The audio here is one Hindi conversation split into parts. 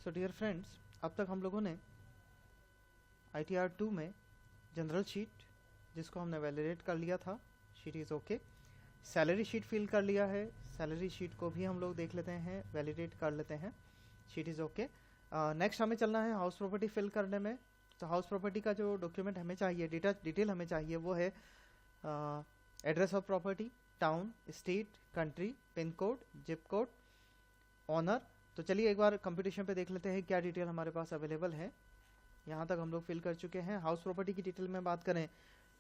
सो डियर फ्रेंड्स, अब तक हम लोगों ने ITR 2 में जनरल शीट, जिसको हमने वैलिडेट कर लिया था, sheet is okay. Salary sheet fill कर लिया है, सैलरी शीट को भी हम लोग देख लेते हैं, वैलिडेट कर लेते हैं, शीट इज़ ओके। नेक्स्ट हमें चलना है हाउस प्रॉपर्टी फिल करने में। तो हाउस प्रॉपर्टी का जो डॉक्यूमेंट हमें चाहिए, डिटेल हमें चाहिए, वो है address of property, town, state, country, pin code, zip code, owner. तो चलिए एक बार कंप्यूटेशन पे देख लेते हैं क्या डिटेल हमारे पास अवेलेबल है। यहाँ तक हम लोग फिल कर चुके हैं। हाउस प्रॉपर्टी की डिटेल में बात करें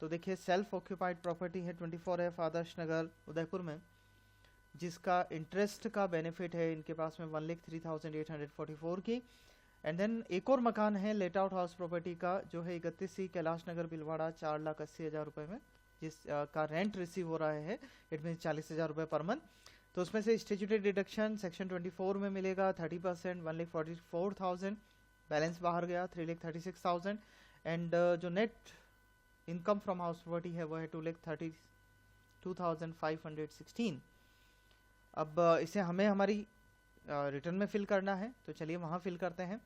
तो देखिए, सेल्फ ऑक्यूपाइड प्रॉपर्टी है 24F आदर्श नगर उदयपुर में, जिसका इंटरेस्ट का बेनिफिट है इनके पास में 1,03,844 की। एंड देन एक और मकान है लेट आउट हाउस प्रॉपर्टी का, जो है 31C कैलाश नगर भिलवाड़ा, 4,80,000 रुपये में, जिस का रेंट रिसीव हो रहा है। इट मीन 40,000 रुपये पर मंथ। तो उसमें से स्टेचुटरी डिडक्शन सेक्शन 24 में मिलेगा 30%, 1,44,000। बैलेंस बाहर गया 3,36,000। एंड जो net income from house property है वो है 2,32,516। अब इसे हमें हमारी रिटर्न में फिल करना है, तो चलिए वहाँ फिल करते हैं।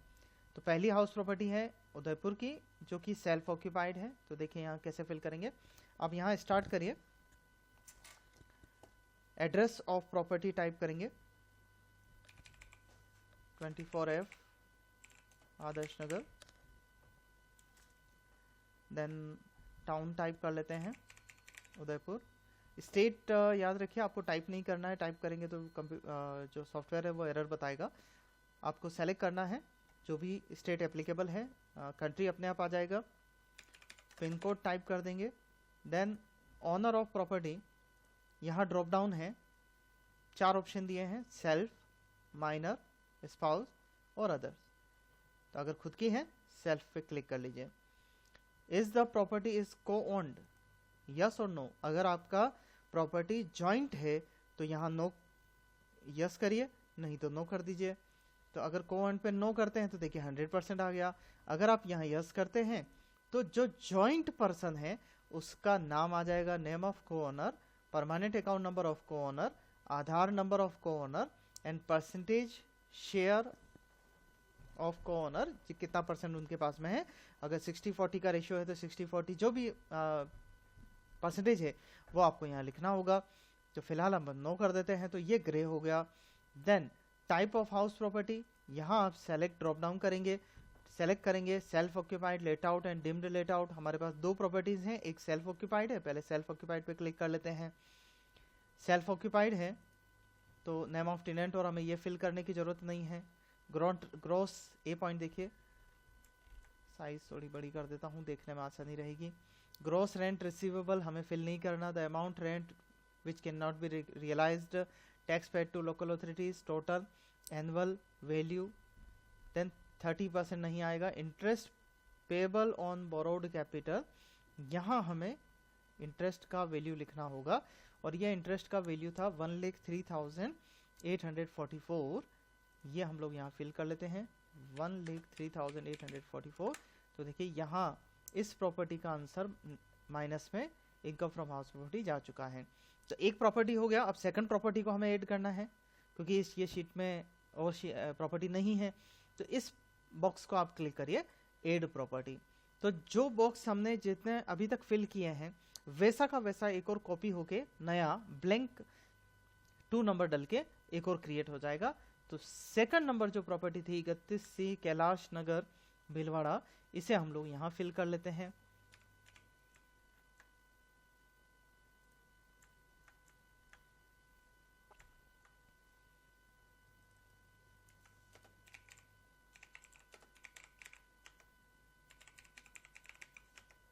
तो पहली हाउस प्रॉपर्टी है उदयपुर की, जो कि सेल्फ ऑक्यूपाइड है। तो देखिए यहाँ कैसे फिल करेंगे। अब यहाँ स्टार्ट करिए, एड्रेस ऑफ प्रॉपर्टी टाइप करेंगे 24F Adarsh Nagar. Then town type कर लेते हैं उदयपुर। स्टेट याद रखिए, आपको टाइप नहीं करना है, टाइप करेंगे तो जो सॉफ्टवेयर है वो एरर बताएगा। आपको सेलेक्ट करना है जो भी स्टेट एप्लीकेबल है। कंट्री अपने आप आ जाएगा। पिन कोड टाइप कर देंगे। देन ऑनर ऑफ प्रॉपर्टी, यहाँ ड्रॉप डाउन है, 4 ऑप्शन दिए हैं, सेल्फ, माइनर, स्पाउस और अदर्स। तो अगर खुद की है, सेल्फ पे क्लिक कर लीजिए। इज द प्रॉपर्टी इज को ओन्ड, यस और नो। अगर आपका प्रॉपर्टी जॉइंट है तो यहाँ नो यस करिए, नहीं तो नो कर दीजिए। तो अगर को ओन्ड पे नो करते हैं तो देखिए 100% आ गया। अगर आप यहाँ यस करते हैं तो जो जॉइंट पर्सन है उसका नाम आ जाएगा, नेम ऑफ को owner, permanent account number of को ओनर, आधार नंबर ऑफ को owner and percentage share of को ओनर, कितना परसेंट उनके पास में है। अगर 60-40 का रेशियो है तो 60-40 जो भी परसेंटेज है वो आपको यहाँ लिखना होगा। तो फिलहाल हम नो कर देते हैं, तो ये ग्रे हो गया। Then type of house property, यहाँ आप सेलेक्ट ड्रॉप डाउन करेंगे, सेलेक्ट करेंगे self occupied let out and deemed let out. हमारे पास 2 प्रॉपर्टीज हैं, एक सेल्फ ऑक्यूपाइड है, पहले सेल्फ ऑक्यूपाइड पे क्लिक कर लेते हैं। सेल्फ ऑक्यूपाइड है तो नेम ऑफ टेनेंट, और हमें ये फिल करने की जरूरत नहीं है। ग्रॉस ए पॉइंट देखिए, साइज थोड़ी बड़ी कर देता हूँ, देखने में आसानी रहेगी। ग्रॉस रेंट रिसीवेबल हमें फिल नहीं करना। The amount rent which can not be realised, tax paid to local authorities, total, annual value. देन 30% नहीं आएगा। Interest payable on borrowed capital, यहाँ हमें इंटरेस्ट का वैल्यू लिखना होगा, और यह इंटरेस्ट का वैल्यू था 1,03,844। ये हम लोग यहाँ फिल कर लेते हैं 1,03,844। तो देखिए यहाँ इस प्रॉपर्टी का आंसर माइनस में इनकम फ्रॉम हाउस प्रॉपर्टी जा चुका है। तो एक प्रॉपर्टी हो गया। अब सेकंड प्रॉपर्टी को हमें ऐड करना है, क्योंकि ये शीट में और प्रॉपर्टी नहीं है। तो इस बॉक्स को आप क्लिक करिए, ऐड प्रॉपर्टी। तो जो बॉक्स हमने जितने अभी तक फिल किए हैं वैसा का वैसा एक और कॉपी होके नया ब्लैंक 2 नंबर डल के एक और क्रिएट हो जाएगा। तो सेकंड नंबर जो प्रॉपर्टी थी 31C कैलाश नगर भिलवाड़ा, इसे हम लोग यहाँ फिल कर लेते हैं।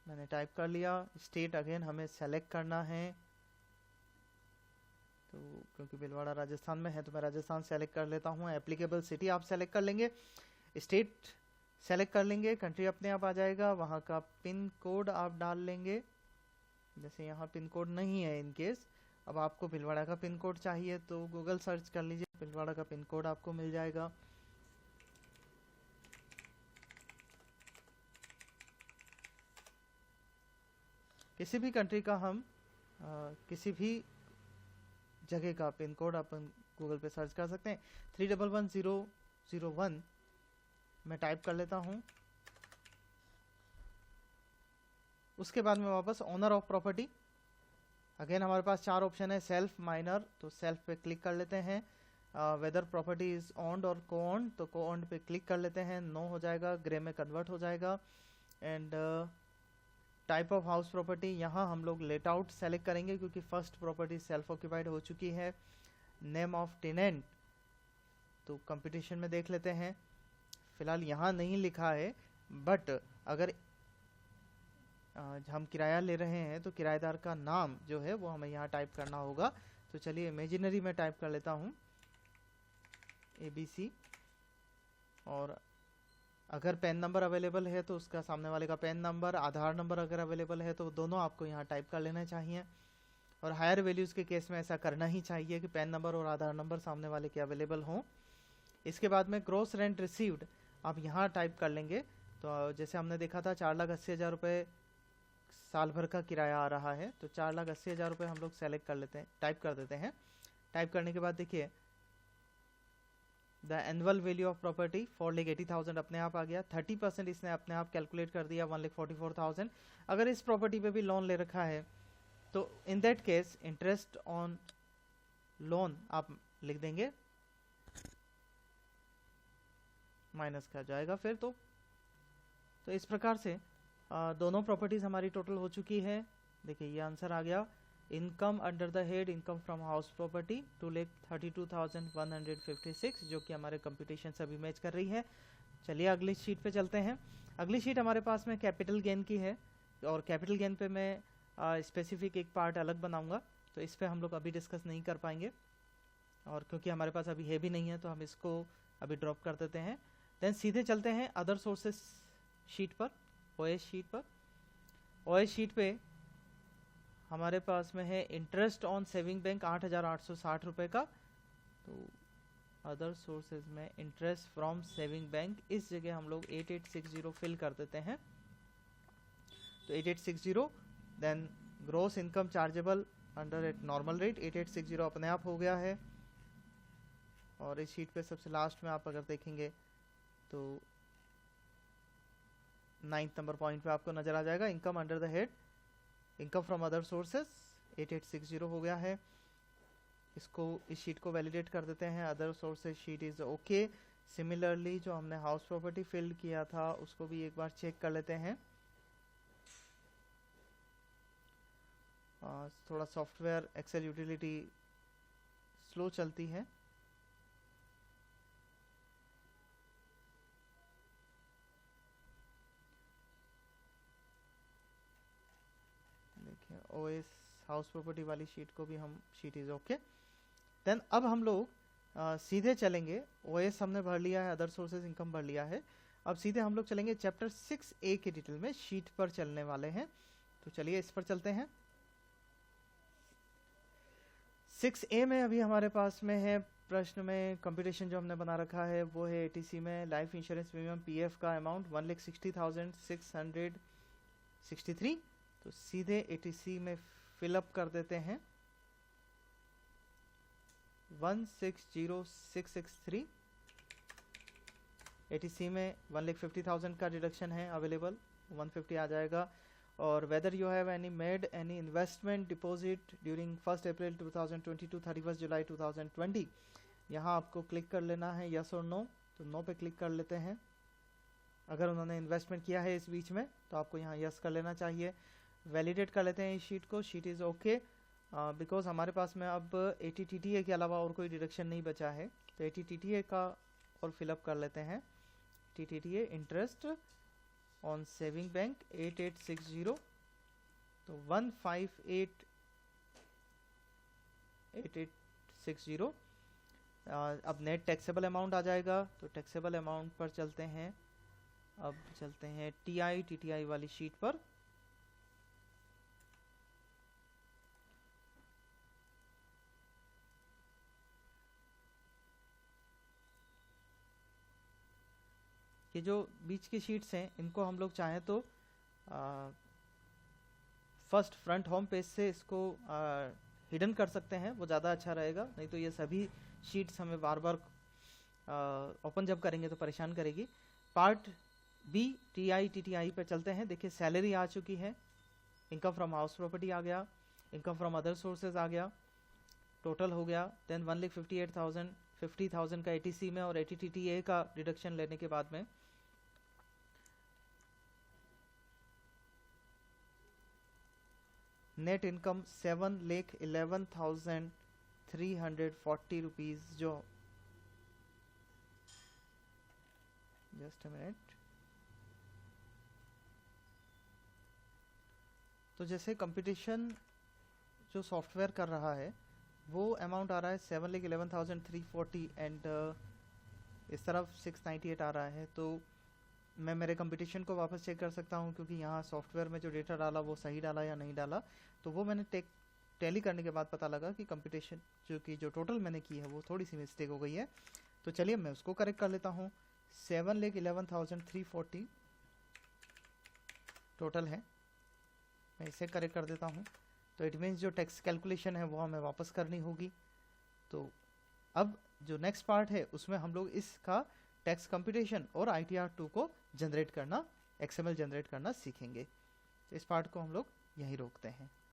मैंने टाइप कर लिया। स्टेट अगेन हमें सेलेक्ट करना है, तो क्योंकि भिलवाड़ा राजस्थान में है तो मैं राजस्थान सेलेक्ट कर लेता हूँ। एप्लीकेबल सिटी आप सेलेक्ट कर लेंगे, स्टेट सेलेक्ट कर लेंगे, कंट्री अपने आप आ जाएगा, वहाँ का पिन कोड आप डाल लेंगे। जैसे यहाँ पिन कोड नहीं है इन केस, अब आपको भिलवाड़ा का पिन कोड चाहिए तो गूगल सर्च कर लीजिए, भिलवाड़ा का पिन कोड आपको मिल जाएगा। किसी भी कंट्री का हम किसी भी जगह का पिन कोड अपन गूगल पे सर्च कर सकते हैं। 311001 मैं टाइप कर लेता हूँ। उसके बाद में वापस ओनर ऑफ प्रॉपर्टी, अगेन हमारे पास 4 ऑप्शन है, सेल्फ, माइनर, तो सेल्फ पे क्लिक कर लेते हैं। वेदर प्रॉपर्टी इज ओन्ड और को ओन्ड, तो को ओन्ड पे क्लिक कर लेते हैं, नो हो जाएगा, ग्रे में कन्वर्ट हो जाएगा। And type of house property, यहाँ हम लोग लेट आउट सेलेक्ट करेंगे क्योंकि फर्स्ट प्रॉपर्टी सेल्फ ऑक्यूपाइड हो चुकी है। नेम ऑफ टेनेंट, तो कंपटीशन में देख लेते हैं, फिलहाल यहाँ नहीं लिखा है, बट अगर हम किराया ले रहे हैं तो किराएदार का नाम जो है वो हमें यहाँ टाइप करना होगा। तो चलिए इमेजिनरी में टाइप कर लेता हूँ ABC, और अगर पैन नंबर अवेलेबल है तो उसका सामने वाले का पैन नंबर, आधार नंबर अगर अवेलेबल है तो दोनों आपको यहाँ टाइप कर लेना चाहिए। और हायर वैल्यूज़ के केस में ऐसा करना ही चाहिए कि पैन नंबर और आधार नंबर सामने वाले के अवेलेबल हों। इसके बाद में ग्रॉस रेंट रिसीव्ड आप यहाँ टाइप कर लेंगे। तो जैसे हमने देखा था 4,80,000 रुपये साल भर का किराया आ रहा है, तो 4,80,000 रुपये हम लोग सेलेक्ट कर लेते हैं, टाइप कर देते हैं। टाइप करने के बाद देखिए the annual value of property 4,80,000 अपने आप आ गया। 30% इसने अपने आप कैलकुलेट कर दिया 1,44,000। अगर इस प्रॉपर्टी पे भी लोन ले रखा है तो in that case interest on loan आप लिख देंगे, माइनस का जाएगा फिर। तो इस प्रकार से दोनों प्रॉपर्टीज हमारी टोटल हो चुकी है। देखिए ये आंसर आ गया, income under the head income from house property 2,32,156, जो कि हमारे कंप्यूटेशन से अभी मैच कर रही है। चलिए अगली शीट पे चलते हैं। अगली शीट हमारे पास में कैपिटल गेन की है, और कैपिटल गेन पे मैं स्पेसिफिक एक पार्ट अलग बनाऊंगा, तो इस पे हम लोग अभी डिस्कस नहीं कर पाएंगे, और क्योंकि हमारे पास अभी है भी नहीं है तो हम इसको अभी ड्रॉप कर देते हैं। देन सीधे चलते हैं अदर सोर्सेस शीट पर, OS शीट पर। OS शीट पे हमारे पास में है इंटरेस्ट ऑन सेविंग बैंक 8,860 रुपये का। तो अदर सोर्सेज में इंटरेस्ट फ्रॉम सेविंग बैंक, इस जगह हम लोग 8860 फिल कर देते हैं। तो 8860, then gross income chargeable under at normal rate 8860 अपने आप हो गया है। और इस शीट पे सबसे लास्ट में आप अगर देखेंगे तो 9th नंबर पॉइंट पे आपको नजर आ जाएगा income under the head income from other sources 8860 हो गया है। इसको इस शीट को वैलिडेट कर देते हैं, other sources sheet is okay. Similarly जो हमने हाउस प्रॉपर्टी फिल किया था उसको भी एक बार चेक कर लेते हैं। थोड़ा सॉफ्टवेयर एक्सेल यूटिलिटी स्लो चलती है। देखिए OS हाउस प्रॉपर्टी वाली शीट को भी हम, शीट इज ओके। देन अब हम लोग सीधे चलेंगे, OS हमने भर लिया है, अदर सोर्सेज इनकम भर लिया है। अब सीधे हम लोग चलेंगे चैप्टर 6A के डिटेल में, शीट पर चलने वाले हैं। तो चलिए इस पर चलते हैं। 6A में अभी हमारे पास में है प्रश्न में कंप्यूटेशन जो हमने बना रखा है वो है ATC में लाइफ इंश्योरेंस प्रीमियम PF का अमाउंट 1,60,663। तो सीधे ATC में फिलअप कर देते हैं 1,60,663। ATC में 1,50,000 का डिडक्शन है अवेलेबल, 150 आ जाएगा। और whether you have any made any investment deposit during 1 April 2020 to 31 July 2020, यहाँ आपको क्लिक कर लेना है यस और नो। तो नो पे क्लिक कर लेते हैं। अगर उन्होंने इन्वेस्टमेंट किया है इस बीच में तो आपको यहाँ यस कर लेना चाहिए। वैलिडेट कर लेते हैं इस शीट को, शीट इज़ ओके, बिकॉज हमारे पास में अब ATTTA के अलावा और कोई डिडक्शन नहीं बचा है। तो ATTTA का और फिलअप कर लेते हैं। TTTA interest on saving bank 8860, तो 158,8860। अब नेट टैक्सेबल अमाउंट आ जाएगा। तो टैक्सेबल अमाउंट पर चलते हैं। अब चलते हैं TTI वाली शीट पर। ये जो बीच की शीट्स हैं इनको हम लोग चाहें तो फर्स्ट फ्रंट होम पेज से इसको हिडन कर सकते हैं, वो ज़्यादा अच्छा रहेगा। नहीं तो ये सभी शीट्स हमें बार बार ओपन जब करेंगे तो परेशान करेगी। पार्ट बी TI पे चलते हैं। देखिए सैलरी आ चुकी है, इनकम फ्रॉम हाउस प्रॉपर्टी आ गया, इनकम फ्रॉम अदर सोर्सेज आ गया, टोटल हो गया। देन 1,58,000 50,000 का ATC में और ATTTA का डिडक्शन लेने के बाद में नेट इनकम 7,11,340 रुपीज, जो जस्ट अ मिनट। तो जैसे कंपटीशन जो सॉफ्टवेयर कर रहा है वो अमाउंट आ रहा है 7,11,340 एंड इस तरफ 698 आ रहा है। तो मैं मेरे कंपटीशन को वापस चेक कर सकता हूँ, क्योंकि यहाँ सॉफ्टवेयर में जो डेटा डाला वो सही डाला या नहीं डाला। तो वो मैंने टैली करने के बाद पता लगा कि कंपटीशन जो टोटल मैंने की है वो थोड़ी सी मिस्टेक हो गई है। तो चलिए मैं उसको करेक्ट कर लेता हूँ। 7,11,340 टोटल है, मैं इसे करेक्ट कर देता हूँ। तो इट मीन्स जो टैक्स कैलकुलेशन है वो हमें वापस करनी होगी। तो अब जो नेक्स्ट पार्ट है उसमें हम लोग इसका टैक्स कंप्यूटेशन और ITR2 को जनरेट करना, XML जनरेट करना सीखेंगे। तो इस पार्ट को हम लोग यहीं रोकते हैं।